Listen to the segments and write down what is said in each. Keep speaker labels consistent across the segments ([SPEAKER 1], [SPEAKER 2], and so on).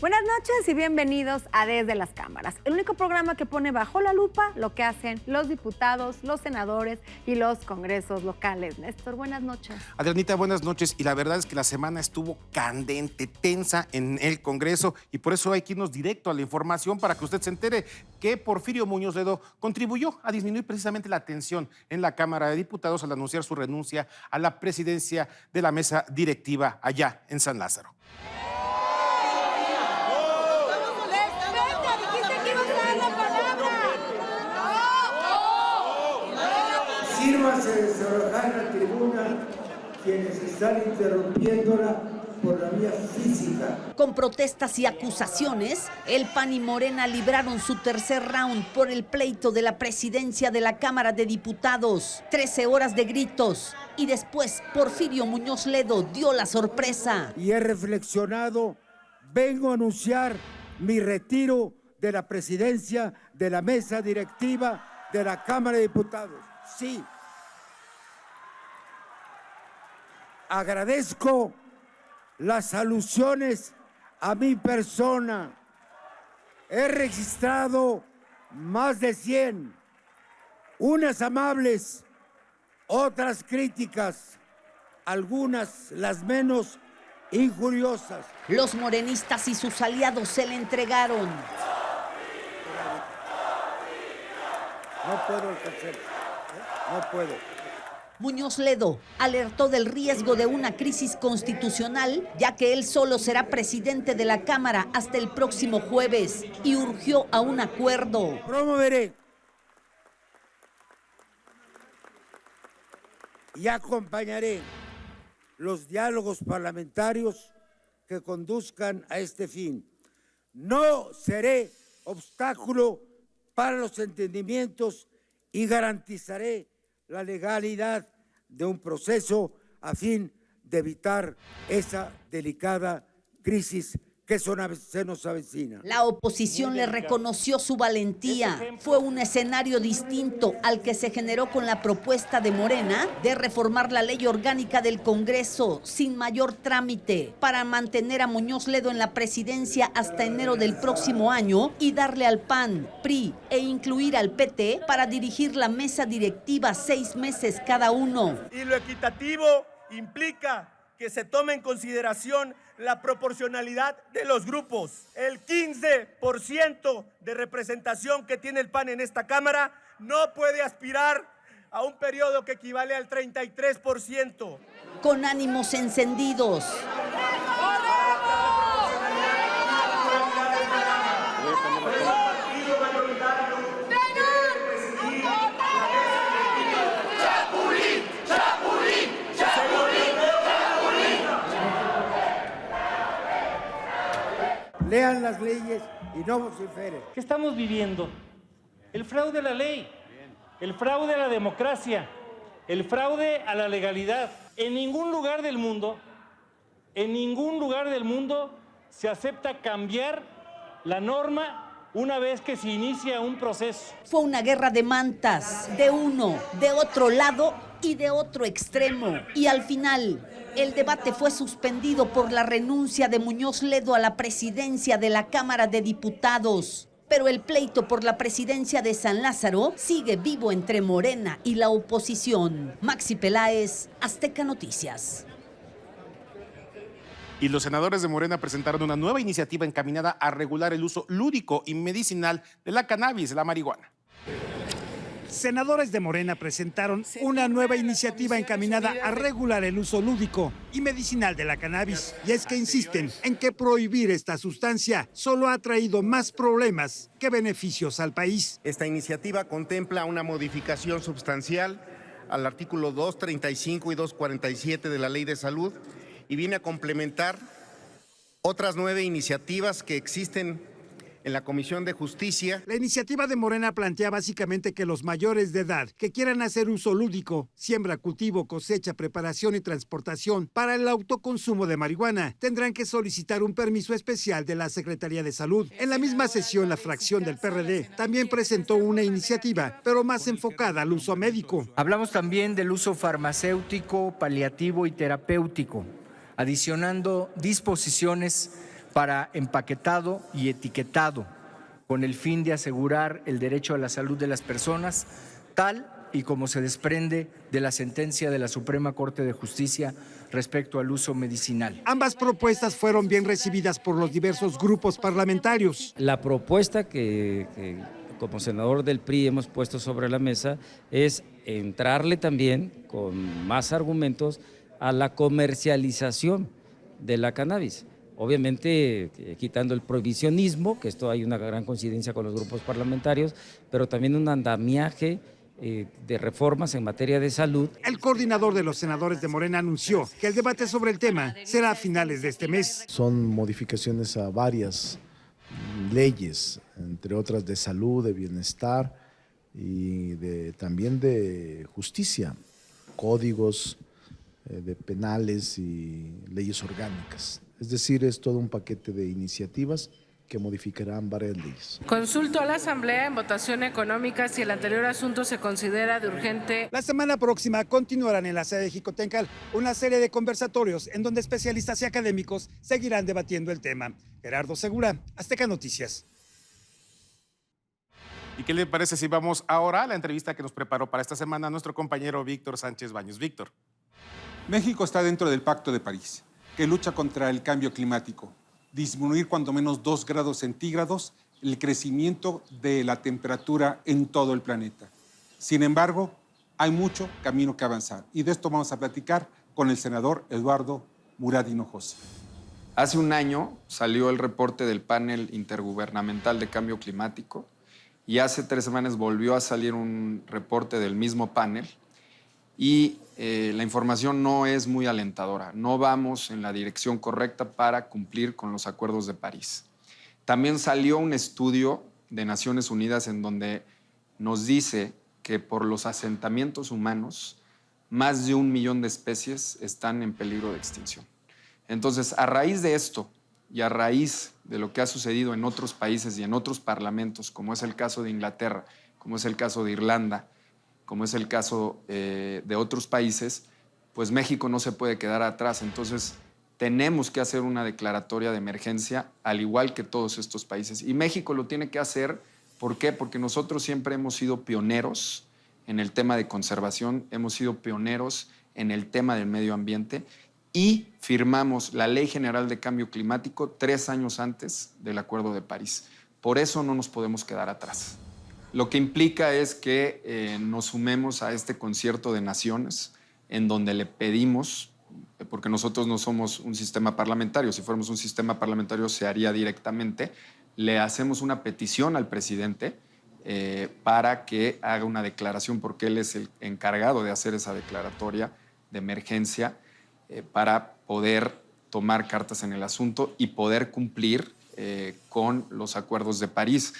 [SPEAKER 1] Buenas noches y bienvenidos a Desde las Cámaras, el único programa que pone bajo la lupa lo que hacen los diputados, los senadores y los congresos locales. Néstor, buenas noches.
[SPEAKER 2] Adrianita, buenas noches. Y la verdad es que la semana estuvo candente, tensa en el Congreso y por eso hay que irnos directo a la información para que usted se entere que Porfirio Muñoz Ledo contribuyó a disminuir precisamente la tensión en la Cámara de Diputados al anunciar su renuncia a la presidencia de la mesa directiva allá en San Lázaro.
[SPEAKER 3] Sírvase de desalojar la tribuna quienes están interrumpiéndola por la vía física.
[SPEAKER 4] Con protestas y acusaciones, el PAN y Morena libraron su tercer round por el pleito de la presidencia de la Cámara de Diputados. 13 horas de gritos y después Porfirio Muñoz Ledo dio la sorpresa.
[SPEAKER 3] Y he reflexionado, vengo a anunciar mi retiro de la presidencia de la mesa directiva de la Cámara de Diputados. Sí. Agradezco las alusiones a mi persona. He registrado más de 100, unas amables, otras críticas, algunas las menos injuriosas.
[SPEAKER 4] Los morenistas y sus aliados se le entregaron.
[SPEAKER 3] No puedo alcanzar, no puedo.
[SPEAKER 4] Muñoz Ledo alertó del riesgo de una crisis constitucional, ya que él solo será presidente de la Cámara hasta el próximo jueves, y urgió a un acuerdo.
[SPEAKER 3] Promoveré y acompañaré los diálogos parlamentarios que conduzcan a este fin. No seré obstáculo para los entendimientos y garantizaré la legalidad de un proceso a fin de evitar esa delicada crisis que se nos avecina.
[SPEAKER 4] La oposición le reconoció su valentía. Fue un escenario distinto al que se generó con la propuesta de Morena de reformar la ley orgánica del Congreso sin mayor trámite para mantener a Muñoz Ledo en la presidencia hasta enero del próximo año y darle al PAN, PRI e incluir al PT para dirigir la mesa directiva 6 meses cada uno.
[SPEAKER 5] Y lo equitativo implica que se tome en consideración la proporcionalidad de los grupos. El 15% de representación que tiene el PAN en esta Cámara no puede aspirar a un periodo que equivale al 33%.
[SPEAKER 4] Con ánimos encendidos.
[SPEAKER 3] Lean las leyes y no vociferen.
[SPEAKER 6] ¿Qué estamos viviendo? El fraude a la ley, el fraude a la democracia, el fraude a la legalidad. En ningún lugar del mundo se acepta cambiar la norma una vez que se inicia un proceso.
[SPEAKER 4] Fue una guerra de mantas, de uno, de otro lado y de otro extremo. Y al final, el debate fue suspendido por la renuncia de Muñoz Ledo a la presidencia de la Cámara de Diputados. Pero el pleito por la presidencia de San Lázaro sigue vivo entre Morena y la oposición. Maxi Peláez, Azteca Noticias.
[SPEAKER 2] Y los senadores de Morena presentaron una nueva iniciativa encaminada a regular el uso lúdico y medicinal de la cannabis, la marihuana.
[SPEAKER 7] Senadores de Morena presentaron una nueva iniciativa encaminada a regular el uso lúdico y medicinal de la cannabis. Y es que insisten en que prohibir esta sustancia solo ha traído más problemas que beneficios al país.
[SPEAKER 8] Esta iniciativa contempla una modificación sustancial al artículo 235 y 247 de la Ley de Salud y viene a complementar otras 9 iniciativas que existen en la Comisión de Justicia.
[SPEAKER 7] La iniciativa de Morena plantea básicamente que los mayores de edad que quieran hacer uso lúdico, siembra, cultivo, cosecha, preparación y transportación para el autoconsumo de marihuana, tendrán que solicitar un permiso especial de la Secretaría de Salud. En la misma sesión, la fracción del PRD también presentó una iniciativa, pero más enfocada al uso médico.
[SPEAKER 9] Hablamos también del uso farmacéutico, paliativo y terapéutico, adicionando disposiciones para empaquetado y etiquetado, con el fin de asegurar el derecho a la salud de las personas, tal y como se desprende de la sentencia de la Suprema Corte de Justicia respecto al uso medicinal.
[SPEAKER 7] Ambas propuestas fueron bien recibidas por los diversos grupos parlamentarios.
[SPEAKER 10] La propuesta que como senador del PRI hemos puesto sobre la mesa es entrarle también con más argumentos a la comercialización de la cannabis. Obviamente quitando el prohibicionismo, que esto hay una gran coincidencia con los grupos parlamentarios, pero también un andamiaje de reformas en materia de salud.
[SPEAKER 7] El coordinador de los senadores de Morena anunció que el debate sobre el tema será a finales de este mes.
[SPEAKER 11] Son modificaciones a varias leyes, entre otras de salud, de bienestar y también de justicia, códigos de penales y leyes orgánicas. Es decir, es todo un paquete de iniciativas que modificarán varias leyes.
[SPEAKER 12] Consulto a la Asamblea en votación económica si el anterior asunto se considera de urgente.
[SPEAKER 7] La semana próxima continuarán en la sede de Jicotencal una serie de conversatorios en donde especialistas y académicos seguirán debatiendo el tema. Gerardo Segura, Azteca Noticias.
[SPEAKER 2] ¿Y qué le parece si vamos ahora a la entrevista que nos preparó para esta semana nuestro compañero Víctor Sánchez Baños? Víctor.
[SPEAKER 13] México está dentro del Pacto de París, que lucha contra el cambio climático. Disminuir cuando menos 2 grados centígrados el crecimiento de la temperatura en todo el planeta. Sin embargo, hay mucho camino que avanzar y de esto vamos a platicar con el senador Eduardo Murat Hinojosa.
[SPEAKER 14] Hace un año salió el reporte del panel intergubernamental de cambio climático y hace 3 semanas volvió a salir un reporte del mismo panel y la información no es muy alentadora. No vamos en la dirección correcta para cumplir con los acuerdos de París. También salió un estudio de Naciones Unidas en donde nos dice que por los asentamientos humanos, más de 1 millón de especies están en peligro de extinción. Entonces, a raíz de esto y a raíz de lo que ha sucedido en otros países y en otros parlamentos, como es el caso de Inglaterra, como es el caso de Irlanda, como es el caso de otros países, pues México no se puede quedar atrás. Entonces, tenemos que hacer una declaratoria de emergencia, al igual que todos estos países. Y México lo tiene que hacer, ¿por qué? Porque nosotros siempre hemos sido pioneros en el tema de conservación, hemos sido pioneros en el tema del medio ambiente y firmamos la Ley General de Cambio Climático 3 años antes del Acuerdo de París. Por eso no nos podemos quedar atrás. Lo que implica es que nos sumemos a este concierto de naciones en donde le pedimos, porque nosotros no somos un sistema parlamentario, si fuéramos un sistema parlamentario se haría directamente, le hacemos una petición al presidente para que haga una declaración, porque él es el encargado de hacer esa declaratoria de emergencia para poder tomar cartas en el asunto y poder cumplir con los acuerdos de París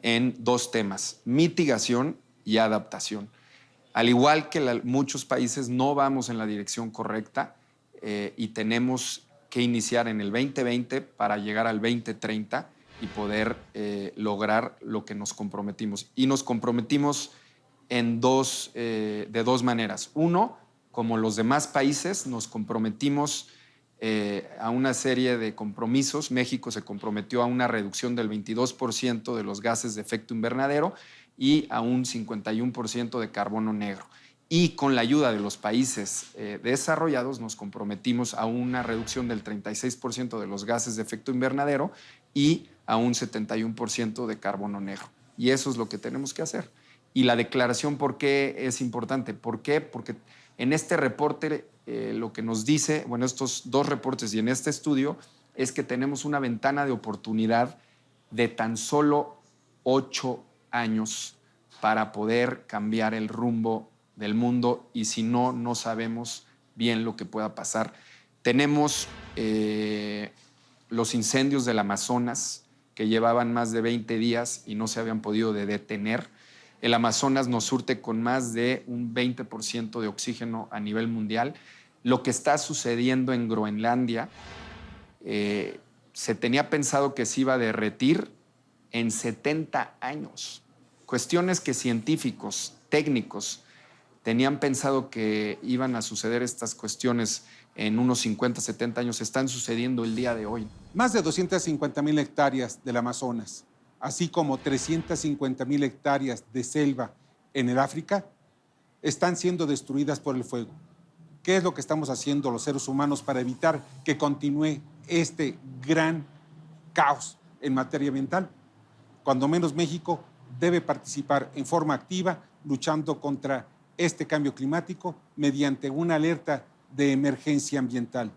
[SPEAKER 14] en 2 temas, mitigación y adaptación. Al igual que muchos países, no vamos en la dirección correcta y tenemos que iniciar en el 2020 para llegar al 2030 y poder lograr lo que nos comprometimos. Y nos comprometimos de 2 maneras. Uno, como los demás países, nos comprometimos a una serie de compromisos. México se comprometió a una reducción del 22% de los gases de efecto invernadero y a un 51% de carbono negro. Y con la ayuda de los países desarrollados nos comprometimos a una reducción del 36% de los gases de efecto invernadero y a un 71% de carbono negro. Y eso es lo que tenemos que hacer. Y la declaración, ¿por qué es importante? ¿Por qué? Porque en este reporte lo que nos dice, bueno, estos 2 reportes y en este estudio, es que tenemos una ventana de oportunidad de tan solo 8 años para poder cambiar el rumbo del mundo y si no, no sabemos bien lo que pueda pasar. Tenemos los incendios del Amazonas que llevaban más de 20 días y no se habían podido detener. El Amazonas nos surte con más de un 20% de oxígeno a nivel mundial. Lo que está sucediendo en Groenlandia, se tenía pensado que se iba a derretir en 70 años. Cuestiones que científicos, técnicos, tenían pensado que iban a suceder estas cuestiones en unos 50, 70 años están sucediendo el día de hoy.
[SPEAKER 13] Más de 250,000 hectáreas del Amazonas, así como 350,000 hectáreas de selva en el África, están siendo destruidas por el fuego. ¿Qué es lo que estamos haciendo los seres humanos para evitar que continúe este gran caos en materia ambiental? Cuando menos México debe participar en forma activa luchando contra este cambio climático mediante una alerta de emergencia ambiental.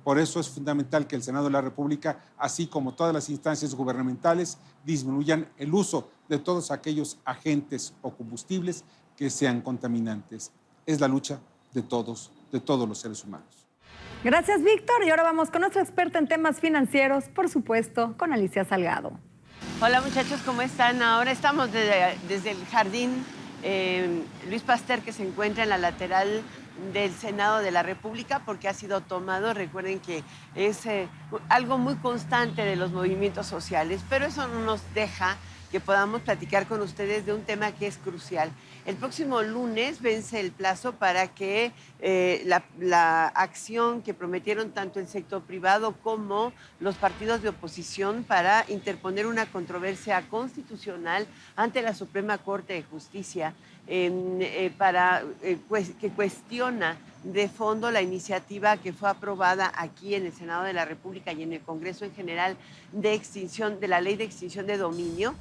[SPEAKER 13] Por eso es fundamental que el Senado de la República, así como todas las instancias gubernamentales, disminuyan el uso de todos aquellos agentes o combustibles que sean contaminantes. Es la lucha de todos los seres humanos.
[SPEAKER 1] Gracias, Víctor. Y ahora vamos con nuestro experto en temas financieros, por supuesto, con Alicia Salgado.
[SPEAKER 15] Hola muchachos, ¿cómo están? Ahora estamos desde el jardín Luis Pasteur, que se encuentra en la lateral del Senado de la República, porque ha sido tomado. Recuerden que es algo muy constante de los movimientos sociales, pero eso no nos deja que podamos platicar con ustedes de un tema que es crucial. El próximo lunes vence el plazo para que la acción que prometieron tanto el sector privado como los partidos de oposición para interponer una controversia constitucional ante la Suprema Corte de Justicia que cuestiona de fondo la iniciativa que fue aprobada aquí en el Senado de la República y en el Congreso en general de la ley de extinción de dominio.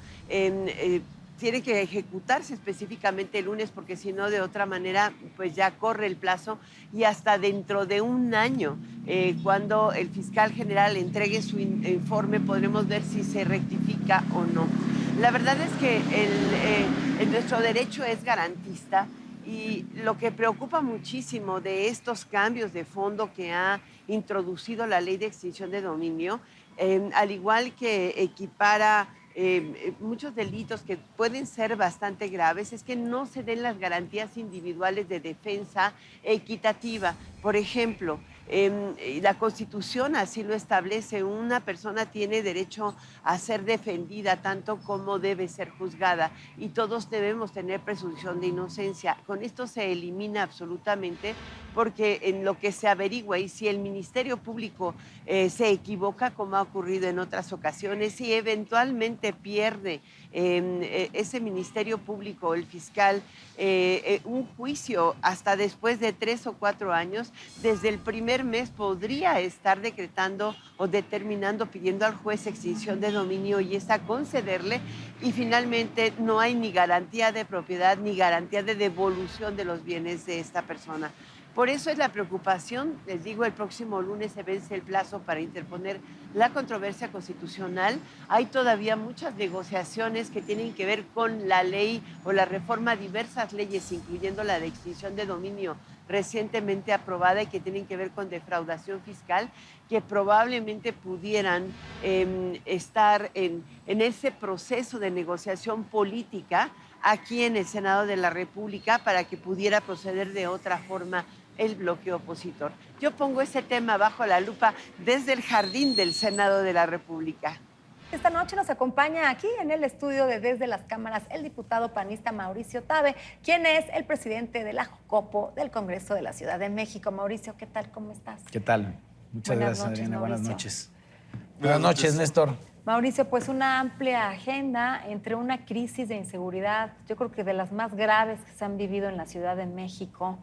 [SPEAKER 15] Tiene que ejecutarse específicamente el lunes, porque si no, de otra manera, pues ya corre el plazo, y hasta dentro de un año, cuando el fiscal general entregue su informe, podremos ver si se rectifica o no. La verdad es que nuestro derecho es garantista, y lo que preocupa muchísimo de estos cambios de fondo que ha introducido la ley de extinción de dominio, al igual que equipara muchos delitos que pueden ser bastante graves, es que no se den las garantías individuales de defensa equitativa. Por ejemplo, la Constitución así lo establece: una persona tiene derecho a ser defendida tanto como debe ser juzgada, y todos debemos tener presunción de inocencia. Con esto se elimina absolutamente, porque en lo que se averigua, y si el Ministerio Público se equivoca, como ha ocurrido en otras ocasiones, y eventualmente pierde ese Ministerio Público, el fiscal, un juicio hasta después de 3 o 4 años, desde el primer mes podría estar decretando o determinando, pidiendo al juez extinción de dominio, y esa concederle, y finalmente no hay ni garantía de propiedad ni garantía de devolución de los bienes de esta persona. Por eso es la preocupación. Les digo, el próximo lunes se vence el plazo para interponer la controversia constitucional. Hay todavía muchas negociaciones que tienen que ver con la ley o la reforma a diversas leyes, incluyendo la de extinción de dominio recientemente aprobada, y que tienen que ver con defraudación fiscal, que probablemente pudieran estar en ese proceso de negociación política aquí en el Senado de la República, para que pudiera proceder de otra forma el bloque opositor. Yo pongo ese tema bajo la lupa desde el jardín del Senado de la República.
[SPEAKER 1] Esta noche nos acompaña aquí en el estudio de Desde las Cámaras el diputado panista Mauricio Tabe, quien es el presidente de la JOCOPO del Congreso de la Ciudad de México. Mauricio, ¿qué tal? ¿Cómo estás?
[SPEAKER 16] ¿Qué tal? Muchas gracias,
[SPEAKER 1] noches,
[SPEAKER 16] Adriana.
[SPEAKER 1] Mauricio.
[SPEAKER 16] Buenas noches. Buenas noches, Néstor.
[SPEAKER 1] Mauricio, pues una amplia agenda entre una crisis de inseguridad, yo creo que de las más graves que se han vivido en la Ciudad de México.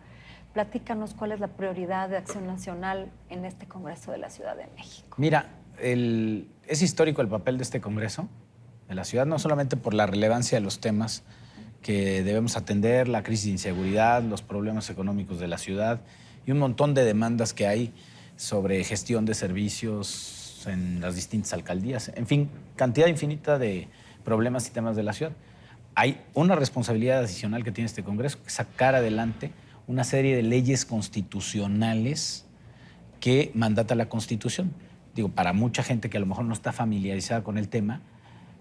[SPEAKER 1] Platícanos cuál es la prioridad de Acción Nacional en este Congreso de la Ciudad de México.
[SPEAKER 16] Mira, es histórico el papel de este Congreso de la ciudad, no solamente por la relevancia de los temas que debemos atender, la crisis de inseguridad, los problemas económicos de la ciudad y un montón de demandas que hay sobre gestión de servicios en las distintas alcaldías. En fin, cantidad infinita de problemas y temas de la ciudad. Hay una responsabilidad adicional que tiene este Congreso, que es sacar adelante una serie de leyes constitucionales que mandata la Constitución. Digo, para mucha gente que a lo mejor no está familiarizada con el tema,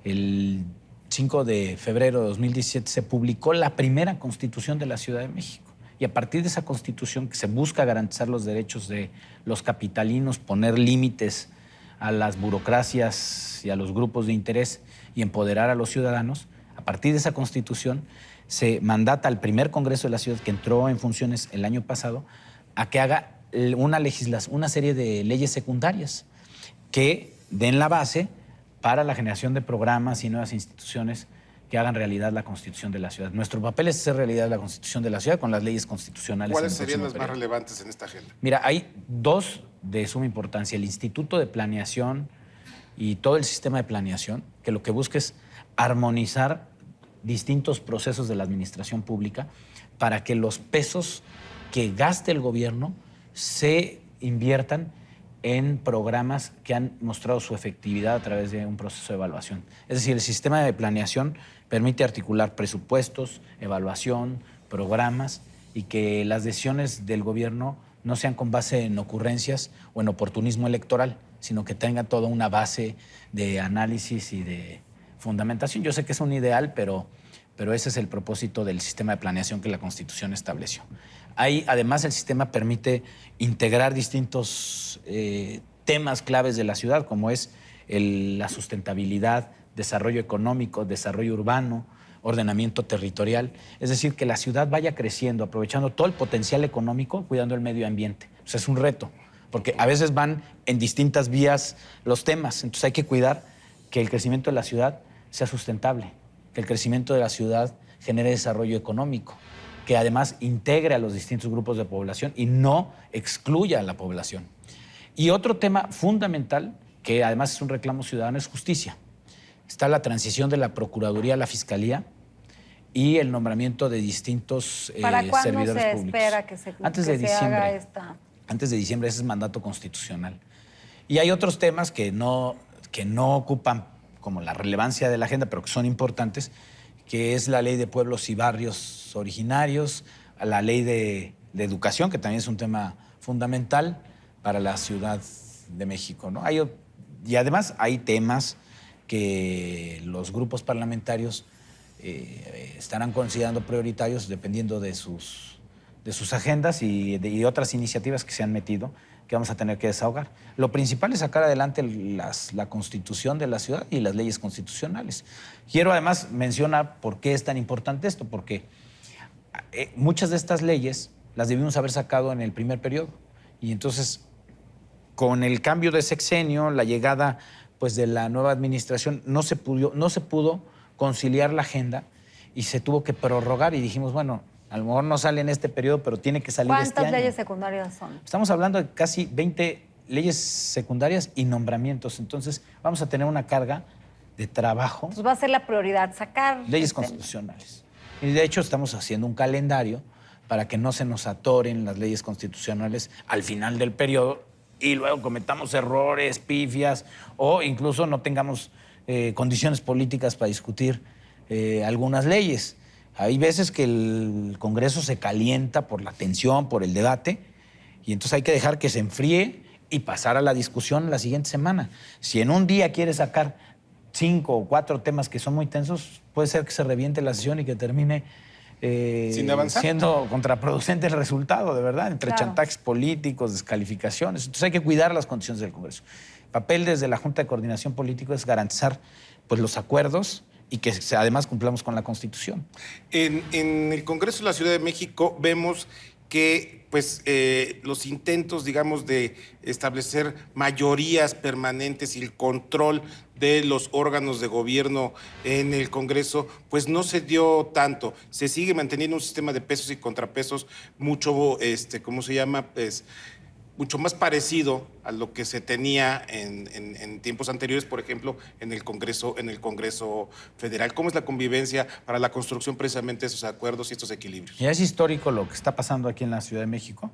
[SPEAKER 16] el 5 de febrero de 2017 se publicó la primera Constitución de la Ciudad de México. Y a partir de esa Constitución, que se busca garantizar los derechos de los capitalinos, poner límites a las burocracias y a los grupos de interés y empoderar a los ciudadanos, a partir de esa Constitución se mandata al primer Congreso de la Ciudad, que entró en funciones el año pasado, a que haga una serie de leyes secundarias que den la base para la generación de programas y nuevas instituciones que hagan realidad la Constitución de la ciudad. Nuestro papel es hacer realidad la Constitución de la ciudad con las leyes constitucionales.
[SPEAKER 2] ¿Cuáles serían las más relevantes en esta agenda?
[SPEAKER 16] Mira, hay dos de suma importancia. El Instituto de Planeación y todo el sistema de planeación, que lo que busca es armonizar distintos procesos de la administración pública para que los pesos que gaste el gobierno se inviertan en programas que han mostrado su efectividad a través de un proceso de evaluación. Es decir, el sistema de planeación permite articular presupuestos, evaluación, programas y que las decisiones del gobierno no sean con base en ocurrencias o en oportunismo electoral, sino que tenga toda una base de análisis y de fundamentación. Yo sé que es un ideal, pero ese es el propósito del sistema de planeación que la Constitución estableció. Ahí, además, el sistema permite integrar distintos temas claves de la ciudad, como es la sustentabilidad, desarrollo económico, desarrollo urbano, ordenamiento territorial. Es decir, que la ciudad vaya creciendo, aprovechando todo el potencial económico, cuidando el medio ambiente. O sea, es un reto, porque a veces van en distintas vías los temas. Entonces hay que cuidar que el crecimiento de la ciudad sea sustentable, que el crecimiento de la ciudad genere desarrollo económico, que además integre a los distintos grupos de población y no excluya a la población. Y otro tema fundamental, que además es un reclamo ciudadano, es justicia. Está la transición de la Procuraduría a la Fiscalía y el nombramiento de distintos
[SPEAKER 1] ¿Para cuándo
[SPEAKER 16] servidores
[SPEAKER 1] se
[SPEAKER 16] públicos.
[SPEAKER 1] espera que se,
[SPEAKER 16] Antes
[SPEAKER 1] que
[SPEAKER 16] de
[SPEAKER 1] se
[SPEAKER 16] diciembre.
[SPEAKER 1] haga esta?
[SPEAKER 16] Antes de diciembre, ese es mandato constitucional. Y hay otros temas que no ocupan como la relevancia de la agenda, pero que son importantes, que es la ley de pueblos y barrios originarios, la ley de educación, que también es un tema fundamental para la Ciudad de México, ¿no? Y además hay temas que los grupos parlamentarios estarán considerando prioritarios dependiendo de sus agendas y otras iniciativas que se han metido, que vamos a tener que desahogar. Lo principal es sacar adelante la Constitución de la ciudad y las leyes constitucionales. Quiero además mencionar por qué es tan importante esto, porque muchas de estas leyes las debimos haber sacado en el primer periodo. Y entonces, con el cambio de sexenio, la llegada pues, de la nueva administración, no se pudo conciliar la agenda y se tuvo que prorrogar y dijimos, bueno, a lo mejor no sale en este periodo, pero tiene que salir este año.
[SPEAKER 1] ¿Cuántas leyes secundarias son?
[SPEAKER 16] Estamos hablando de casi 20 leyes secundarias y nombramientos. Entonces, vamos a tener una carga de trabajo.
[SPEAKER 1] Pues va a ser la prioridad sacar
[SPEAKER 16] Leyes constitucionales. Y de hecho, estamos haciendo un calendario para que no se nos atoren las leyes constitucionales al final del periodo y luego cometamos errores, pifias o incluso no tengamos condiciones políticas para discutir algunas leyes. Hay veces que el Congreso se calienta por la tensión, por el debate, y entonces hay que dejar que se enfríe y pasar a la discusión la siguiente semana. Si en un día quiere sacar 5 o 4 temas que son muy tensos, puede ser que se reviente la sesión y que termine
[SPEAKER 2] sin avanzar,
[SPEAKER 16] siendo contraproducente el resultado, de verdad, entre chantajes políticos, descalificaciones. Entonces hay que cuidar las condiciones del Congreso. El papel desde la Junta de Coordinación Política es garantizar pues, los acuerdos y que además cumplamos con la Constitución.
[SPEAKER 2] En el Congreso de la Ciudad de México vemos que pues, los intentos, digamos, de establecer mayorías permanentes y el control de los órganos de gobierno en el Congreso, pues no se dio tanto. Se sigue manteniendo un sistema de pesos y contrapesos mucho, ¿cómo se llama? Pues, mucho más parecido a lo que se tenía en tiempos anteriores, por ejemplo, en el Congreso Federal. ¿Cómo es la convivencia para la construcción precisamente de esos acuerdos y estos equilibrios?
[SPEAKER 16] Ya es histórico lo que está pasando aquí en la Ciudad de México,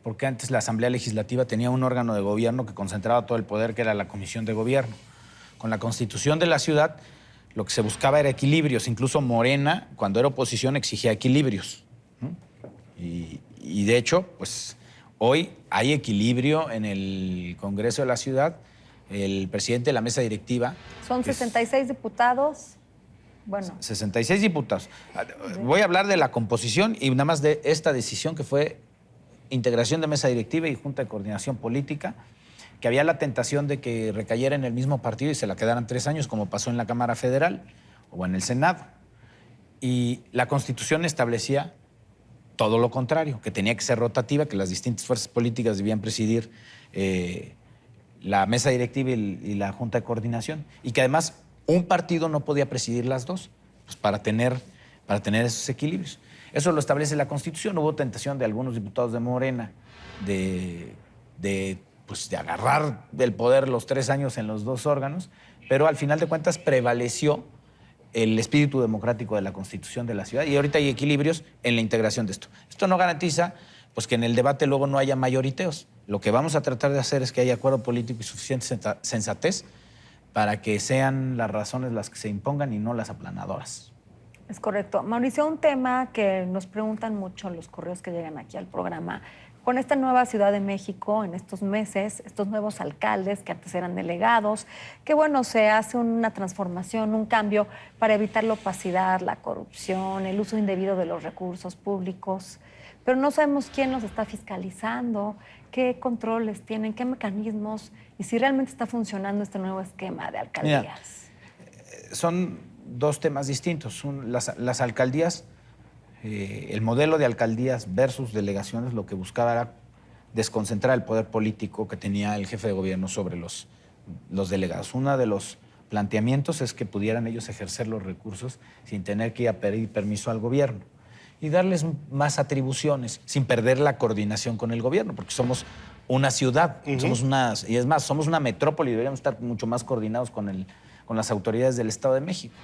[SPEAKER 16] porque antes la Asamblea Legislativa tenía un órgano de gobierno que concentraba todo el poder, que era la Comisión de Gobierno. Con la Constitución de la ciudad, lo que se buscaba era equilibrios. Incluso Morena, cuando era oposición, exigía equilibrios. Y de hecho, pues hoy hay equilibrio en el Congreso de la ciudad. El presidente de la mesa directiva...
[SPEAKER 1] Son 66 diputados. Bueno.
[SPEAKER 16] 66 diputados. Voy a hablar de la composición y nada más de esta decisión que fue integración de mesa directiva y Junta de Coordinación Política, que había la tentación de que recayera en el mismo partido y se la quedaran 3 años, como pasó en la Cámara Federal o en el Senado. Y la Constitución establecía todo lo contrario, que tenía que ser rotativa, que las distintas fuerzas políticas debían presidir la mesa directiva y la junta de coordinación, y que además un partido no podía presidir las dos, pues para tener esos equilibrios. Eso lo establece la Constitución. Hubo tentación de algunos diputados de Morena de agarrar el poder los 3 años en los 2 órganos, pero al final de cuentas prevaleció el espíritu democrático de la Constitución de la ciudad, y ahorita hay equilibrios en la integración de esto. Esto no garantiza pues, que en el debate luego no haya mayoriteos. Lo que vamos a tratar de hacer es que haya acuerdo político y suficiente sensatez para que sean las razones las que se impongan y no las aplanadoras.
[SPEAKER 1] Es correcto. Mauricio, un tema que nos preguntan mucho los correos que llegan aquí al programa, con esta nueva Ciudad de México, en estos meses, estos nuevos alcaldes que antes eran delegados, que bueno, se hace una transformación, un cambio para evitar la opacidad, la corrupción, el uso indebido de los recursos públicos, pero no sabemos quién los está fiscalizando, qué controles tienen, qué mecanismos y si realmente está funcionando este nuevo esquema de alcaldías.
[SPEAKER 16] Mira, son 2 temas distintos. Las alcaldías, el modelo de alcaldías versus delegaciones, lo que buscaba era desconcentrar el poder político que tenía el jefe de gobierno sobre los delegados. Uno de los planteamientos es que pudieran ellos ejercer los recursos sin tener que ir a pedir permiso al gobierno y darles más atribuciones sin perder la coordinación con el gobierno, porque somos una ciudad, somos una metrópoli y deberíamos estar mucho más coordinados con las autoridades del Estado de México.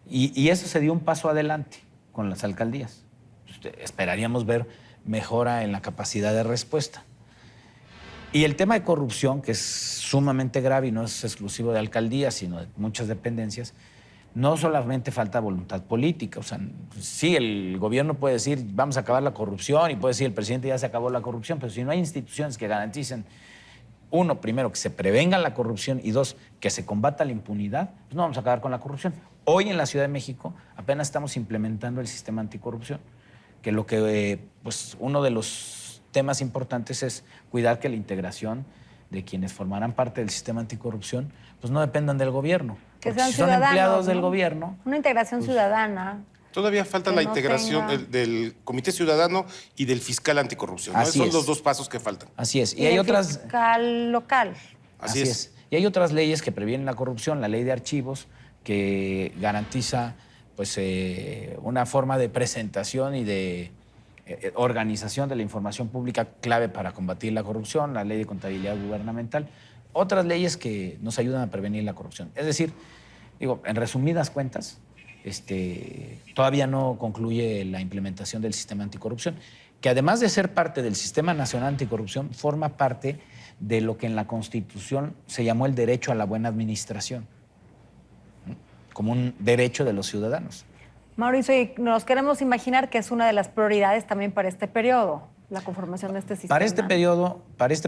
[SPEAKER 16] Y eso se dio un paso adelante con las alcaldías. Esperaríamos ver mejora en la capacidad de respuesta. Y el tema de corrupción, que es sumamente grave y no es exclusivo de alcaldías, sino de muchas dependencias, no solamente falta voluntad política. O sea, sí, el gobierno puede decir vamos a acabar la corrupción y puede decir el presidente ya se acabó la corrupción, pero si no hay instituciones que garanticen, 1, primero, que se prevenga la corrupción y 2, que se combata la impunidad, pues no vamos a acabar con la corrupción. Hoy en la Ciudad de México apenas estamos implementando el sistema anticorrupción, que uno de los temas importantes es cuidar que la integración de quienes formarán parte del sistema anticorrupción pues no dependan del gobierno.
[SPEAKER 1] Que sean
[SPEAKER 16] si son empleados del gobierno.
[SPEAKER 1] Una integración ciudadana.
[SPEAKER 2] Todavía falta la integración del Comité Ciudadano y del Fiscal Anticorrupción, ¿no? Esos son los 2 pasos que faltan.
[SPEAKER 16] Así es.
[SPEAKER 1] Y hay otras... Fiscal local.
[SPEAKER 2] Así es.
[SPEAKER 16] Y hay otras leyes que previenen la corrupción, la ley de archivos, que garantiza pues, una forma de presentación y de organización de la información pública clave para combatir la corrupción, la ley de contabilidad gubernamental, otras leyes que nos ayudan a prevenir la corrupción. Es decir, en resumidas cuentas, todavía no concluye la implementación del sistema anticorrupción, que además de ser parte del Sistema Nacional Anticorrupción, forma parte de lo que en la Constitución se llamó el derecho a la buena administración, como un derecho de los ciudadanos.
[SPEAKER 1] Mauricio, y nos queremos imaginar que es una de las prioridades también para este periodo, la conformación de este sistema.
[SPEAKER 16] Para este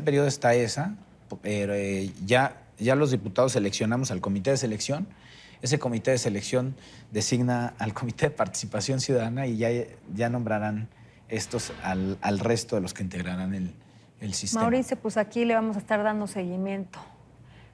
[SPEAKER 16] periodo está esa, pero ya los diputados seleccionamos al comité de selección. Ese comité de selección designa al comité de participación ciudadana y ya nombrarán estos al resto de los que integrarán el sistema.
[SPEAKER 1] Mauricio, pues aquí le vamos a estar dando seguimiento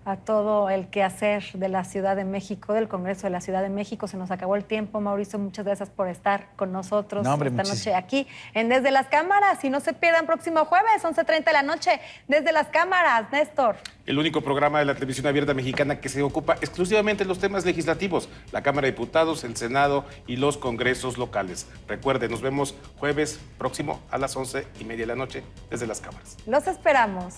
[SPEAKER 1] a todo el quehacer de la Ciudad de México, del Congreso de la Ciudad de México. Se nos acabó el tiempo. Mauricio, muchas gracias por estar con nosotros esta noche aquí en Desde las Cámaras. Y no se pierdan próximo jueves, 11:30 de la noche, Desde las Cámaras. Néstor.
[SPEAKER 2] El único programa de la televisión abierta mexicana que se ocupa exclusivamente de los temas legislativos, la Cámara de Diputados, el Senado y los congresos locales. Recuerden, nos vemos jueves próximo a las 11:30 de la noche desde las Cámaras.
[SPEAKER 1] Los esperamos.